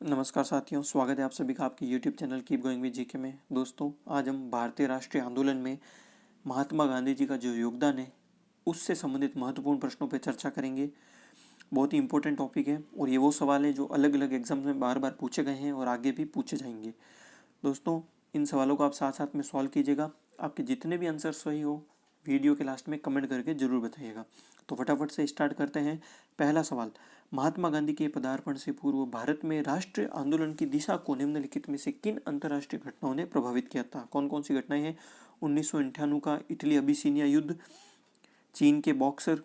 नमस्कार साथियों, स्वागत है आप सभी का आपके YouTube channel keep going with GK में। दोस्तों, आज हम भारतीय राष्ट्रीय आंदोलन में महात्मा गांधी जी का जो योगदान है उससे संबंधित महत्वपूर्ण प्रश्नों पर चर्चा करेंगे। बहुत ही इंपॉर्टेंट टॉपिक है और ये वो सवाल है जो अलग अलग एग्जाम्स में बार बार पूछे गए हैं और आगे भी पूछे जाएंगे। दोस्तों, इन सवालों को आप साथ साथ में सॉल्व कीजिएगा। आपके जितने भी आंसर सही हो वीडियो के लास्ट में कमेंट करके जरूर बताइएगा। तो फटाफट से स्टार्ट करते हैं। पहला सवाल, महात्मा गांधी के पदार्पण से पूर्व भारत में राष्ट्रीय आंदोलन की दिशा को निम्नलिखित में से किन अंतर्राष्ट्रीय घटनाओं ने प्रभावित किया था? कौन कौन सी घटनाएं हैं? 1998 का इटली अबिसिनिया युद्ध, चीन के बॉक्सर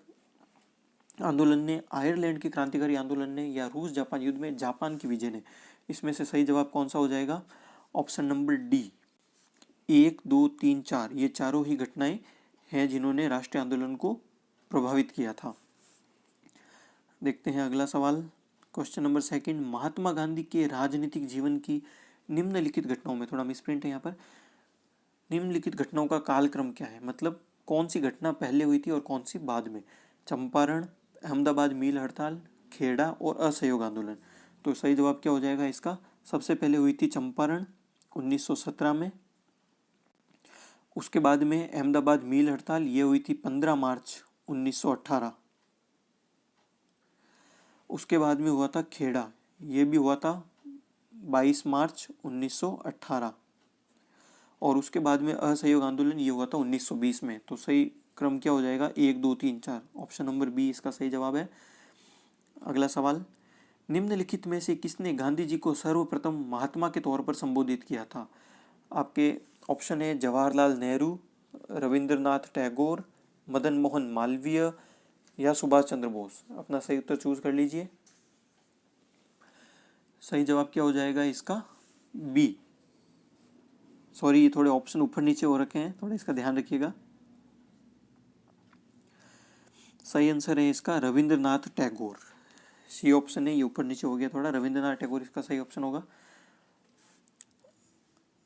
आंदोलन ने, आयरलैंड के क्रांतिकारी आंदोलन ने, या रूस जापान युद्ध में जापान की विजय ने। इसमें से सही जवाब कौन सा हो जाएगा? ऑप्शन नंबर डी, 1, 2, 3, 4, ये चारों ही घटनाएं हैं जिन्होंने राष्ट्रीय आंदोलन को प्रभावित किया था। देखते हैं अगला सवाल, question number second, Mahatma Gandhi के राजनीतिक जीवन की निम्नलिखित घटनाओं में, थोड़ा मिसप्रिंट है यहाँ पर, निम्नलिखित घटनाओं का कालक्रम क्या है? मतलब कौन सी घटना पहले हुई थी और कौन सी बाद में? चंपारण, अहमदाबाद मिल हड़ताल, खेड़ा और असहयोग आंदोलन। तो सही जवाब क्या हो जाएगा इसका? सबसे पहले हुई थी चंपारण 1917 में, उसके बाद में अहमदाबाद मिल हड़ताल, ये हुई थी 15 मार्च 1918। उसके बाद में हुआ था खेड़ा, ये भी हुआ था 22 मार्च 1918। और उसके बाद में असहयोग आंदोलन, ये हुआ था 1920 में। तो सही क्रम क्या हो जाएगा? 1, 2, 3, 4, ऑप्शन नंबर बी इसका सही जवाब है। अगला सवाल, निम्नलिखित में से किसने गांधी जी को सर्वप्रथम महात्मा के तौर पर संबोधित किया था? आपके ऑप्शन है जवाहरलाल नेहरू, रविंद्रनाथ टैगोर, मदन मोहन मालवीय या सुभाष चंद्र बोस। अपना सही उत्तर चूज कर लीजिए। सही जवाब क्या हो जाएगा इसका? बी। सॉरी, ये थोड़े ऑप्शन ऊपर नीचे हो रखे हैं, थोड़ा इसका ध्यान रखिएगा। सही आंसर है इसका रविंद्रनाथ टैगोर। सी ऑप्शन है, ये ऊपर नीचे हो गया थोड़ा, रविंद्रनाथ टैगोर इसका सही ऑप्शन होगा।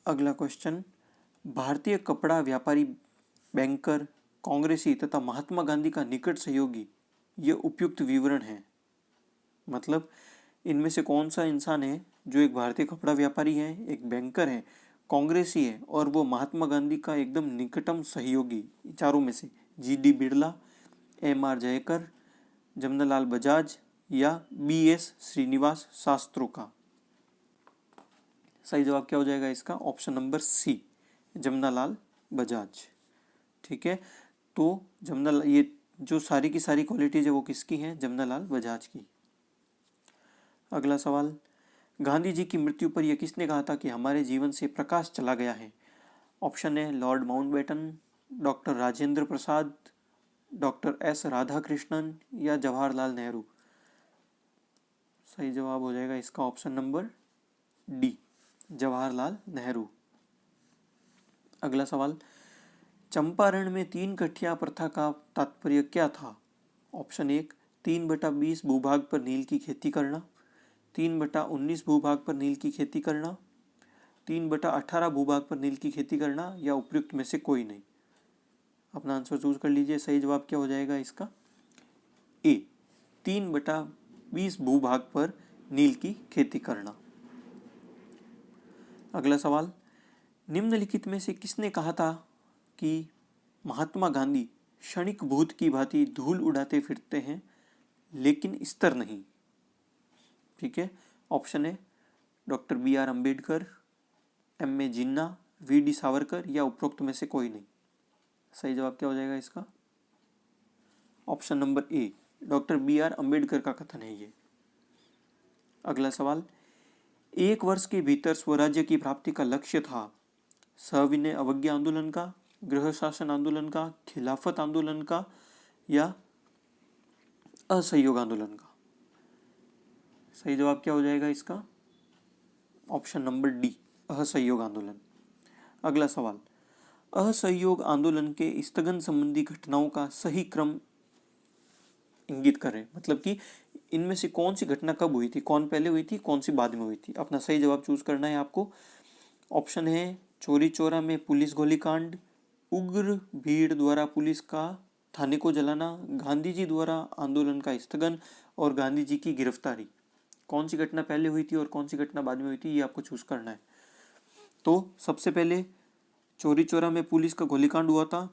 अगला क्वेश्चन, भारतीय कपड़ा व्यापारी, बैंकर, कांग्रेसी तथा महात्मा गांधी का निकट सहयोगी, ये उपयुक्त विवरण है। मतलब इनमें से कौन सा इंसान है जो एक भारतीय कपड़ा व्यापारी है, एक बैंकर है, कांग्रेसी है और वो महात्मा गांधी का एकदम निकटतम सहयोगी? चारों में से जी.डी. बिरला, एम.आर. जयकर, जमनालाल बजाज या बी.एस. श्रीनिवास शास्त्रो का। सही जवाब क्या हो जाएगा इसका? Option number C, Jamnalal Bajaj. ठीक है, तो जमनालाल, ये जो सारी की सारी क्वालिटीज है वो किसकी हैं? जमनालाल बजाज की। अगला सवाल, गांधी जी की मृत्यु पर यह किसने कहा था कि हमारे जीवन से प्रकाश चला गया है? ऑप्शन है Lord Mountbatten, doctor Rajendra Prasad, doctor S Radhakrishnan या जवाहरलाल नेहरू। सही जवाब हो जाएगा इसका option number D, Jawaharlal Nehru. अगला सवाल, चंपारण में 3 गठिया प्रथा का तात्पर्य क्या था? ऑप्शन 1, 3/20 भूभाग पर नील की खेती करना, 3/19 भूभाग पर नील की खेती करना, 3/18 भूभाग पर नील की खेती करना या उपयुक्त में से कोई नहीं। अपना आंसर चूज कर लीजिए। सही जवाब क्या हो जाएगा इसका? ए, 3/20 भूभाग पर नील की खेती करना। अगला सवाल, निम्नलिखित में से किसने कहा था कि महात्मा गांधी क्षणिक भूत की भांति धूल उड़ाते फिरते हैं लेकिन स्तर नहीं? ठीक है, ऑप्शन है डॉक्टर बी.आर. अम्बेडकर, एम.ए. जिन्ना, वी.डी. सावरकर या उपरोक्त में से कोई नहीं। सही जवाब क्या हो जाएगा इसका? Option number A, doctor B R. Ambedkar का कथन है ये। अगला सवाल, 1 वर्ष के भीतर स्वराज्य की प्राप्ति का लक्ष्य था सविनय अवज्ञा आंदोलन का, गृह शासन आंदोलन का, खिलाफत आंदोलन का या असहयोग आंदोलन का? सही जवाब क्या हो जाएगा इसका? ऑप्शन नंबर डी, असहयोग आंदोलन। अगला सवाल, असहयोग आंदोलन के स्थगन संबंधी घटनाओं का सही क्रम इंगित करें। मतलब कि इनमें से कौन सी घटना कब हुई थी, कौन पहले हुई थी, कौन सी बाद में हुई थी? अपना सही जवाब चूज करना है आपको। ऑप्शन है चौरी चौरा में पुलिस गोलीकांड, उग्र भीड़ द्वारा पुलिस का थाने को जलाना, गांधी जी द्वारा आंदोलन का स्थगन और गांधी जी की गिरफ्तारी। कौन सी घटना पहले हुई थी और कौन सी घटना बाद में हुई थी, ये आपको चूज करना है। तो सबसे पहले चौरी चौरा में पुलिस का गोलीकांड हुआ था।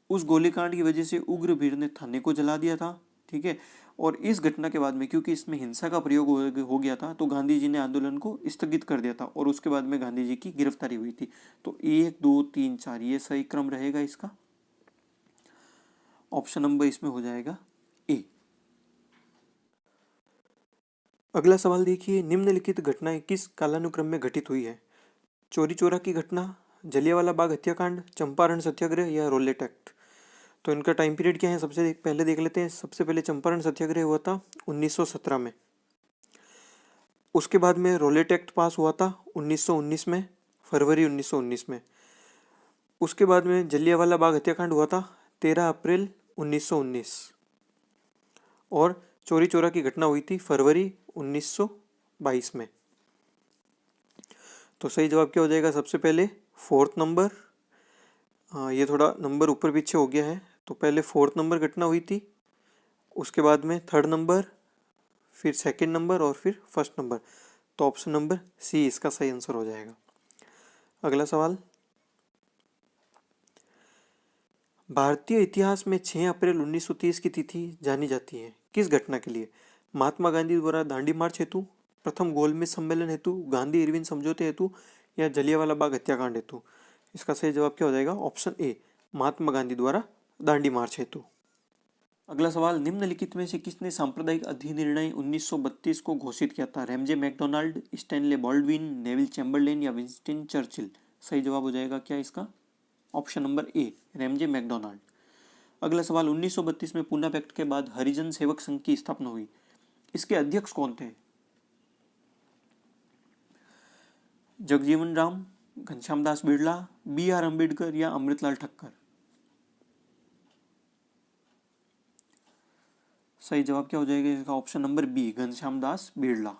उस गोलीकांड की वजह से उग्र भीड़ ने थाने को जला दिया था, ठीक है। और इस घटना के बाद में क्योंकि इसमें हिंसा का प्रयोग हो गया था, तो गांधी जी ने आंदोलन को स्थगित कर दिया था और उसके बाद में गांधी जी की गिरफ्तारी हुई थी। तो 1 2 3 4 ये सही क्रम रहेगा इसका। ऑप्शन नंबर इसमें हो जाएगा ए। अगला सवाल देखिए, निम्नलिखित घटनाएं किस कालानुक्रम में घटित हुई है? चौरी चौरा की घटना, जलियांवाला बाग हत्याकांड, चंपारण सत्याग्रह या रोलेट एक्ट। तो इनका टाइम पीरियड क्या है, सबसे पहले देख लेते हैं। सबसे पहले चंपारण सत्याग्रह हुआ था 1917 में। उसके बाद में रोलेट एक्ट पास हुआ था 1919 में, फरवरी 1919 में। उसके बाद में जलियांवाला बाग हत्याकांड हुआ था 13 अप्रैल 1919। और चौरी चौरा की घटना हुई थी फरवरी 1922 में। तो सही जवाब क्या हो जाएगा, सबसे पहले फोर्थ नंबर। ये थोड़ा नंबर ऊपर पीछे हो गया है, तो पहले फोर्थ नंबर घटना हुई थी, उसके बाद में थर्ड नंबर, फिर सेकंड नंबर और फिर फर्स्ट नंबर। तो ऑप्शन नंबर सी इसका सही आंसर हो जाएगा। अगला सवाल, भारतीय इतिहास में 6 अप्रैल 1930 की तिथि जानी जाती है किस घटना के लिए? महात्मा गांधी द्वारा दांडी मार्च हेतु, प्रथम गोलमेज सम्मेलन हेतु, गांधी इरविन समझौते हेतु या जलियांवाला बाग हत्याकांड हेतु। इसका सही जवाब क्या हो जाएगा, ऑप्शन ए, महात्मा गांधी द्वारा दांडी मार्च हेतु। अगला सवाल, निम्नलिखित में से किसने सांप्रदायिक अधिनिर्णय 1932 को घोषित किया था? Ramsay MacDonald, Stanley Baldwin, Neville Chamberlain या विंस्टन चर्चिल। सही जवाब हो जाएगा क्या इसका, option number A, Ramsay MacDonald. अगला सवाल, 1932 में पूना पैक्ट के बाद हरिजन सेवक संघ की स्थापना हुई, इसके अध्यक्ष कौन थे? जगजीवन राम, घनश्याम दास बिरला, बी आर अम्बेडकर या अमृतलाल ठक्कर। सही जवाब क्या हो जाएगा इसका, option number B, Ghanshyam Das Birla.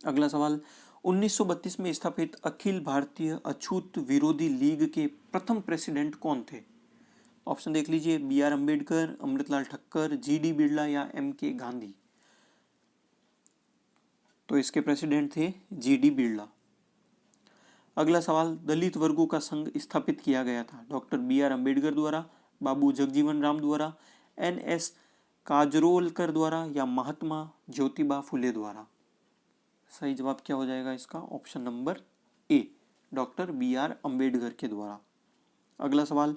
अगला सवाल, 1932 में स्थापित अखिल भारतीय अछूत विरोधी लीग के प्रथम प्रेसिडेंट कौन थे? ऑप्शन देख लीजिए, B R Ambedkar, Amritlal Thakkar, G D Birla या एम के गांधी। तो इसके प्रेसिडेंट थे जी डी बिरला। अगला सवाल, दलित वर्गों का संघ स्थापित किया गया था डॉक्टर बी आर अम्बेडकर द्वारा, बाबू जगजीवन राम द्वारा, एन एस काजरोलकर द्वारा या महात्मा ज्योतिबा फुले द्वारा। सही जवाब क्या हो जाएगा इसका, option number A, doctor B R Ambedkar के द्वारा। अगला सवाल,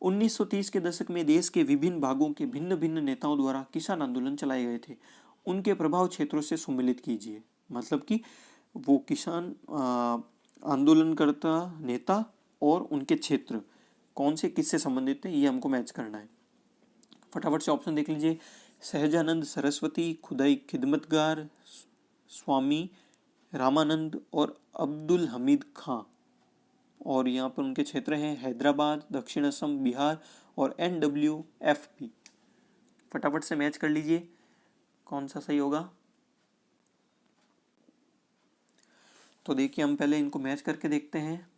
1930 के दशक में देश के विभिन्न भागों के भिन्न भिन्न नेताओं द्वारा किसान आंदोलन चलाए गए थे, उनके प्रभाव क्षेत्रों से सम्मिलित कीजिए। मतलब कि वो किसान आंदोलनकर्ता नेता और उनके क्षेत्र कौन से किससे संबंधित थे, ये हमको मैच करना है। फटाफट से ऑप्शन देख लीजिए, सहजानंद सरस्वती, खुदाई खिदमतगार, स्वामी रामानंद और अब्दुल हमीद खां। और यहाँ पर उनके क्षेत्र हैं हैदराबाद, दक्षिण असम, बिहार और NWFP। फटाफट से मैच कर लीजिए कौन सा सही होगा। तो देखिए हम पहले इनको मैच करके देखते हैं।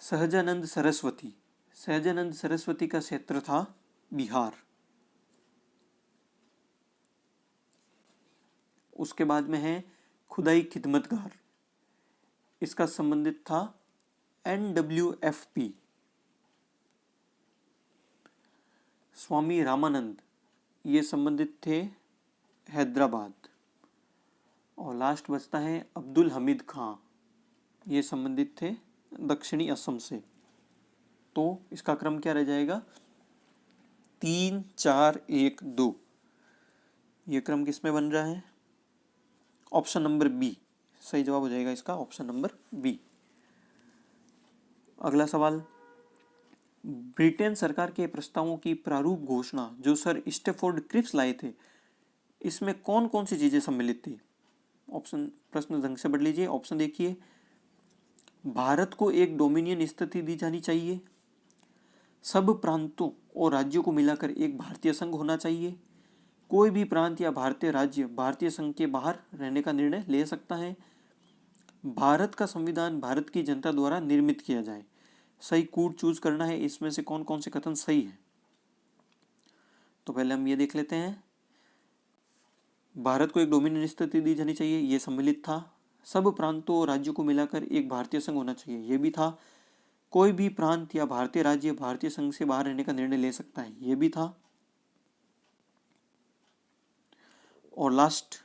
सहजानंद सरस्वती, सहजानंद सरस्वती का क्षेत्र था बिहार। उसके बाद में है खुदाई खिदमतगार, इसका संबंधित था NWFP। स्वामी रामानंद, ये संबंधित थे हैदराबाद। और लास्ट बचता है अब्दुल हमीद खां, ये संबंधित थे दक्षिणी असम से। तो इसका क्रम क्या रह जाएगा, 3 4 1 2। ये क्रम किसमें बन रहा है, ऑप्शन नंबर बी, सही जवाब हो जाएगा इसका ऑप्शन नंबर बी। अगला सवाल, ब्रिटेन सरकार के प्रस्तावों की प्रारूप घोषणा जो सर स्टेफोर्ड क्रिप्स लाए थे, इसमें कौन कौन सी चीजें सम्मिलित थी? ऑप्शन, प्रश्न ढंग से पढ़ लीजिए। ऑप्शन देखिए, भारत को एक डोमिनियन स्थिति दी जानी चाहिए, सब प्रांतों और राज्यों को मिलाकर एक भारतीय संघ होना चाहिए, कोई भी प्रांत या भारतीय राज्य भारतीय संघ के बाहर रहने का निर्णय ले सकता है, भारत का संविधान भारत की जनता द्वारा निर्मित किया जाए। सही कूट चूज करना है, इसमें से कौन कौन से कथन सही है। तो पहले हम ये देख लेते हैं, भारत को एक डोमिनियन स्थिति दी जानी चाहिए, ये सम्मिलित था। सब प्रांतों और राज्यों को मिलाकर एक भारतीय संघ होना चाहिए, ये भी था। कोई भी प्रांत या भारतीय राज्य भारतीय संघ से बाहर रहने का निर्णय ले सकता है, ये भी था। और लास्ट,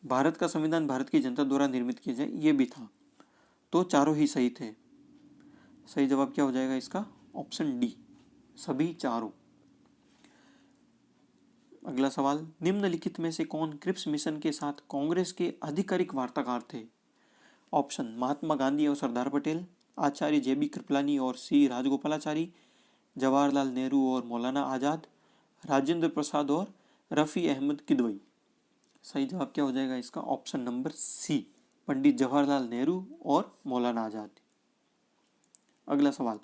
भारत का संविधान भारत की जनता द्वारा निर्मित किया जाए, ये भी था। तो चारों ही सही थे। सही जवाब क्या हो जाएगा इसका? ऑप्शन डी, सभी चारों। अगला सवाल, निम्नलिखित में से कौन क्रिप्स मिशन के साथ कांग्रेस के आधिकारिक वार्ताकार थे? ऑप्शन, महात्मा गांधी और सरदार पटेल, आचार्य JB कृपलानी और C राजगोपालाचारी, जवाहरलाल नेहरू और मौलाना आजाद, राजेंद्र प्रसाद और रफ़ी अहमद किदवई। सही जवाब क्या हो जाएगा इसका? Option number C, Pandit Jawaharlal Nehru और मौलाना आजाद। अगला सवाल,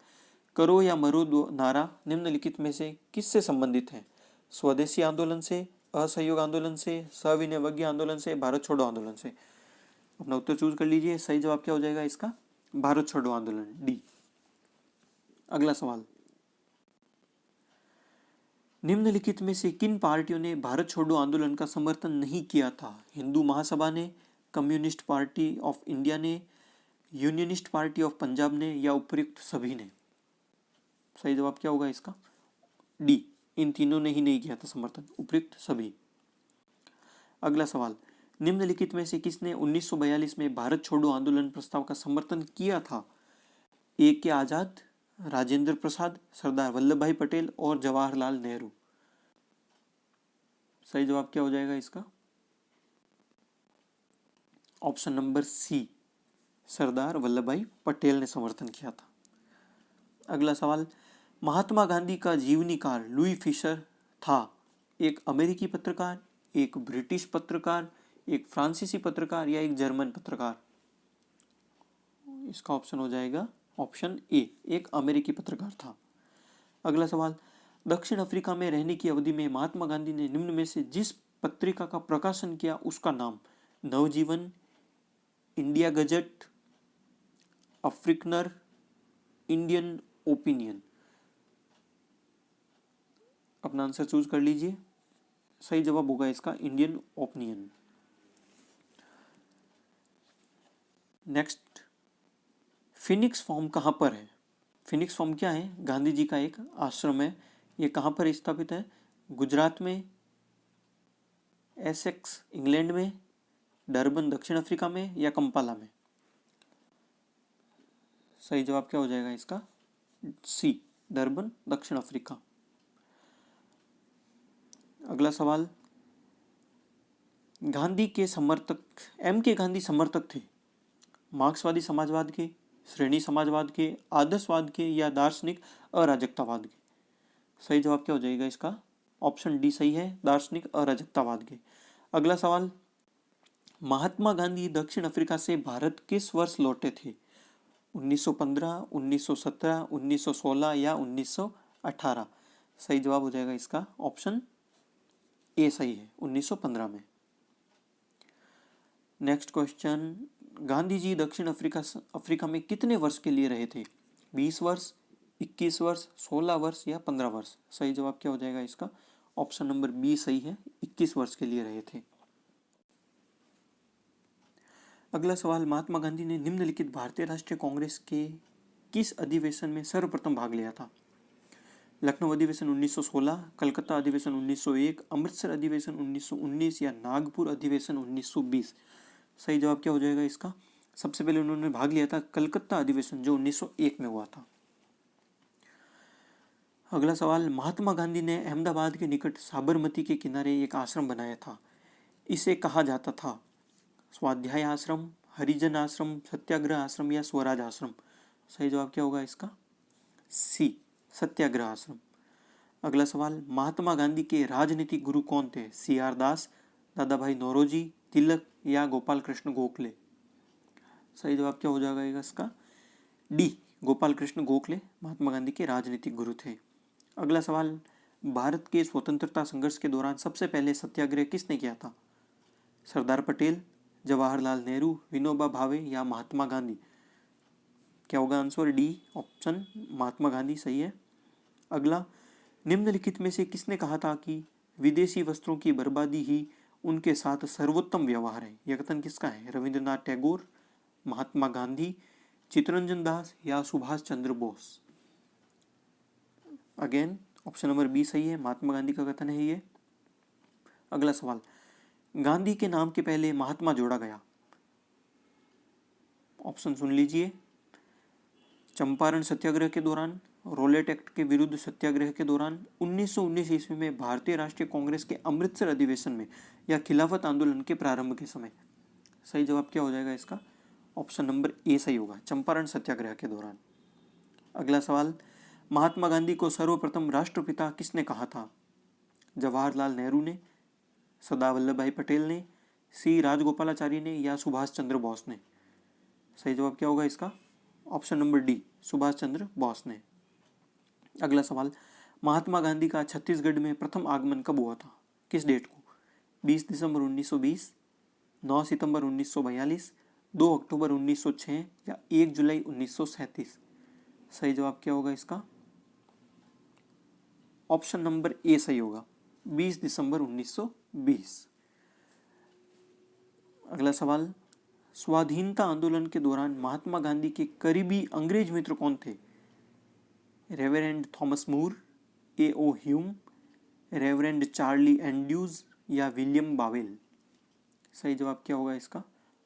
करो या मरो नारा निम्नलिखित में से किससे संबंधित है? स्वदेशी आंदोलन से, असहयोग आंदोलन से, सविनय आंदोलन से, भारत छोड़ो आंदोलन से। अपना उत्तर चूज कर लीजिए। सही जवाब क्या हो जाएगा इसका? भारत छोड़ो आंदोलन, डी। अगला सवाल, निम्नलिखित में से किन पार्टियों ने भारत छोड़ो आंदोलन का समर्थन नहीं किया था? हिंदू महासभा ने, कम्युनिस्ट पार्टी ऑफ इंडिया ने, यूनियनिस्ट पार्टी ऑफ पंजाब ने, या उपयुक्त सभी ने? सही जवाब क्या होगा इसका? डी, इन तीनों ने ही नहीं किया था समर्थन, उपयुक्त सभी। अगला सवाल, निम्नलिखित में से किसने 1942 में भारत छोड़ो आंदोलन प्रस्ताव का समर्थन किया था? A.K. आजाद, राजेंद्र प्रसाद, सरदार वल्लभ भाई पटेल और जवाहरलाल नेहरू। सही जवाब क्या हो जाएगा इसका? Option number C, Sardar Vallabh भाई पटेल ने समर्थन किया था। अगला सवाल, महात्मा गांधी का जीवनी काल लुई फिशर था एक अमेरिकी पत्रकार, एक ब्रिटिश पत्रकार, एक फ्रांसीसी पत्रकार या एक जर्मन पत्रकार? इसका ऑप्शन हो जाएगा ऑप्शन ए, एक अमेरिकी पत्रकार था। अगला सवाल, दक्षिण अफ्रीका में रहने की अवधि में महात्मा गांधी ने निम्न में से जिस पत्रिका का प्रकाशन किया उसका नाम? नवजीवन, इंडिया गजट, अफ्रीकनर, इंडियन ओपिनियन। अपना आंसर चूज कर लीजिए। सही जवाब होगा इसका Indian opinion. Next, Phoenix form कहाँ पर है? फिनिक्स फॉर्म क्या है? गांधी जी का एक आश्रम है। ये कहाँ पर स्थापित है? गुजरात में, एसेक्स इंग्लैंड में, डरबन दक्षिण अफ्रीका में, या कंपाला में? सही जवाब क्या हो जाएगा इसका? सी, डरबन दक्षिण अफ्रीका। अगला सवाल, गांधी के समर्थक, M.K. गांधी समर्थक थे मार्क्सवादी समाजवाद के, श्रेणी समाजवाद के, आदर्शवाद के, या दार्शनिक अराजकतावाद के? सही जवाब क्या हो जाएगा इसका? ऑप्शन डी सही है, दार्शनिक अराजकतावाद के। अगला सवाल, महात्मा गांधी दक्षिण अफ्रीका से भारत किस वर्ष लौटे थे? 1915, 1917, 1916 या 1918? सही जवाब हो जाएगा इसका ऑप्शन ए सही है, 1915 में। नेक्स्ट क्वेश्चन, गांधी जी दक्षिण अफ्रीका में कितने वर्ष के लिए रहे थे? 20 वर्ष, 21 वर्ष, 16 वर्ष या 15 वर्ष? सही जवाब क्या हो जाएगा इसका? ऑप्शन नंबर बी सही है, 21 वर्ष के लिए रहे थे। अगला सवाल, महात्मा गांधी ने निम्नलिखित भारतीय राष्ट्रीय कांग्रेस के किस अधिवेशन में सर्वप्रथम भाग लिया था? लखनऊ अधिवेशन 1916, कलकत्ता अधिवेशन 1901, अमृतसर अधिवेशन 1919 या नागपुर अधिवेशन 1920? सही जवाब क्या हो जाएगा इसका? सबसे पहले उन्होंने भाग लिया था कलकत्ता अधिवेशन जो 1901 में हुआ था। अगला सवाल, महात्मा गांधी ने अहमदाबाद के निकट साबरमती के किनारे एक आश्रम बनाया था, इसे कहा जाता था? स्वाध्याय आश्रम, हरिजन आश्रम, सत्याग्रह आश्रम या स्वराज आश्रम? सही जवाब क्या होगा इसका? सी, सत्याग्रह आश्रम। अगला सवाल, महात्मा गांधी के राजनीतिक गुरु कौन थे? CR दास, दादा भाई नौरोजी, तिलक या गोपाल कृष्ण गोखले? सही जवाब क्या हो जाएगा इसका? डी, गोपाल कृष्ण गोखले महात्मा गांधी के राजनीतिक गुरु थे। अगला सवाल, भारत के स्वतंत्रता संघर्ष के दौरान सबसे पहले सत्याग्रह किसने किया था? सरदार पटेल, जवाहरलाल नेहरू, विनोबा भावे या महात्मा गांधी? क्या होगा answer? D, option Mahatma Gandhi सही है। अगला, निम्नलिखित में से किसने कहा था कि विदेशी वस्त्रों की बर्बादी ही उनके साथ सर्वोत्तम व्यवहार है। यह कथन किसका है? रविंद्रनाथ टैगोर, महात्मा गांधी, चित्तरंजन दास या Subhash Chandra Bose. Again option number B सही है, महात्मा गांधी का कथन है ये। अगला सवाल, गांधी के नाम के पहले महात्मा जोड़ा गया। ऑप्शन सुन लीजिए, चंपारण सत्याग्रह के दौरान, रोलेट एक्ट के विरुद्ध सत्याग्रह के दौरान, 1919 ईस्वी में भारतीय राष्ट्रीय कांग्रेस के अमृतसर अधिवेशन में, या खिलाफत आंदोलन के प्रारंभ के समय। सही जवाब क्या हो जाएगा इसका? ऑप्शन नंबर ए सही होगा, चंपारण सत्याग्रह के दौरान। अगला सवाल, महात्मा गांधी को सर्वप्रथम राष्ट्रपिता किसने कहा था? जवाहरलाल नेहरू ने, सरदार वल्लभ भाई पटेल ने, सी राजगोपालाचारी ने या सुभाष चंद्र बोस ने। सही जवाब क्या होगा इसका? Option number D, Subhash Chandra Bose ने। अगला सवाल, महात्मा गांधी का छत्तीसगढ़ में प्रथम आगमन कब हुआ था? किस डेट को? 20 दिसंबर 1920, 9 सितंबर 1942, 2 अक्टूबर 1906 या 1 जुलाई 1937। सही जवाब क्या होगा इसका? ऑप्शन नंबर ए सही होगा, 20 दिसंबर 1920। अगला सवाल, स्वाधीनता आंदोलन के दौरान महात्मा गांधी के करीबी अंग्रेज मित्र कौन थे? Reverend Thomas Moore, A O. Hume, reverend Charlie Andrews या विलियम बावेल। सही जवाब क्या होगा इसका?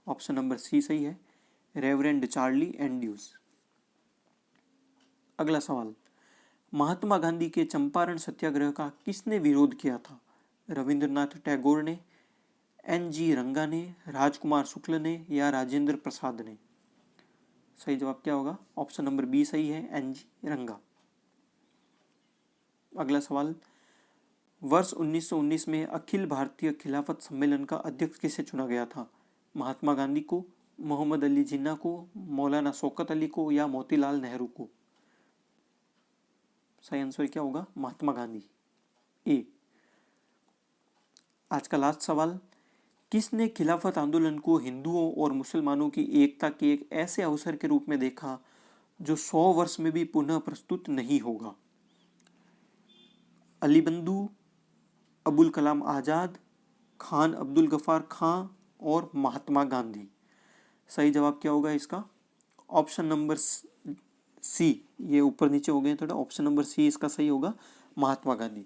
ऑप्शन नंबर सी सही है, रेवरेंड चार्ली एंड्यूज। अगला सवाल, महात्मा गांधी के चंपारण सत्याग्रह का किसने विरोध किया था? रविंद्रनाथ टैगोर ने, एन.जी. रंगा ने, राजकुमार शुक्ल ने या राजेंद्र प्रसाद ने। सही जवाब क्या होगा? ऑप्शन नंबर बी सही है, एन.जी. रंगा। अगला सवाल, वर्ष 1919 में अखिल भारतीय खिलाफत सम्मेलन का अध्यक्ष किसे चुना गया था? महात्मा गांधी को, मोहम्मद अली जिन्ना को, मौलाना शौकत अली को या मोतीलाल नेहरू को। सही आंसर क्या होगा? महात्मा गांधी, ए। आज का लास्ट सवाल, किसने खिलाफत आंदोलन को हिंदुओं और मुसलमानों की एकता के एक ऐसे अवसर के रूप में देखा जो 100 वर्ष में भी पुनः प्रस्तुत नहीं होगा? अली बंधु, अबुल कलाम आजाद, खान अब्दुल गफार खां और महात्मा गांधी। सही जवाब क्या होगा इसका? ऑप्शन नंबर सी, ये ऊपर नीचे हो गए थोड़ा, ऑप्शन नंबर सी इसका सही होगा, महात्मा गांधी।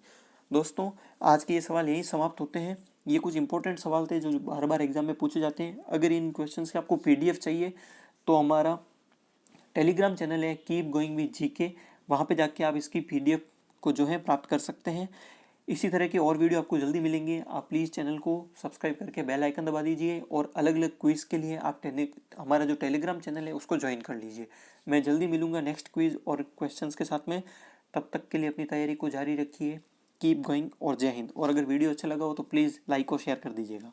दोस्तों आज के ये सवाल यही समाप्त होते हैं। ये कुछ इंपॉर्टेंट सवाल थे जो बार बार एग्जाम में पूछे जाते हैं। अगर इन क्वेश्चन की आपको पीडीएफ चाहिए तो हमारा टेलीग्राम चैनल है कीप गोइंग विद जीके, वहाँ पे जाके आप इसकी पीडीएफ को जो है प्राप्त कर सकते हैं। इसी तरह के और वीडियो आपको जल्दी मिलेंगे। आप प्लीज़ चैनल को सब्सक्राइब करके बेल आइकन दबा दीजिए और अलग अलग क्विज़ के लिए आप हमारा जो टेलीग्राम चैनल है उसको ज्वाइन कर लीजिए। मैं जल्दी मिलूंगा नेक्स्ट क्विज़ और क्वेश्चंस के साथ में। तब तक के लिए अपनी तैयारी को जारी रखिए। कीप गोइंग और जय हिंद। और अगर वीडियो अच्छा लगा हो तो प्लीज़ लाइक और शेयर कर दीजिएगा।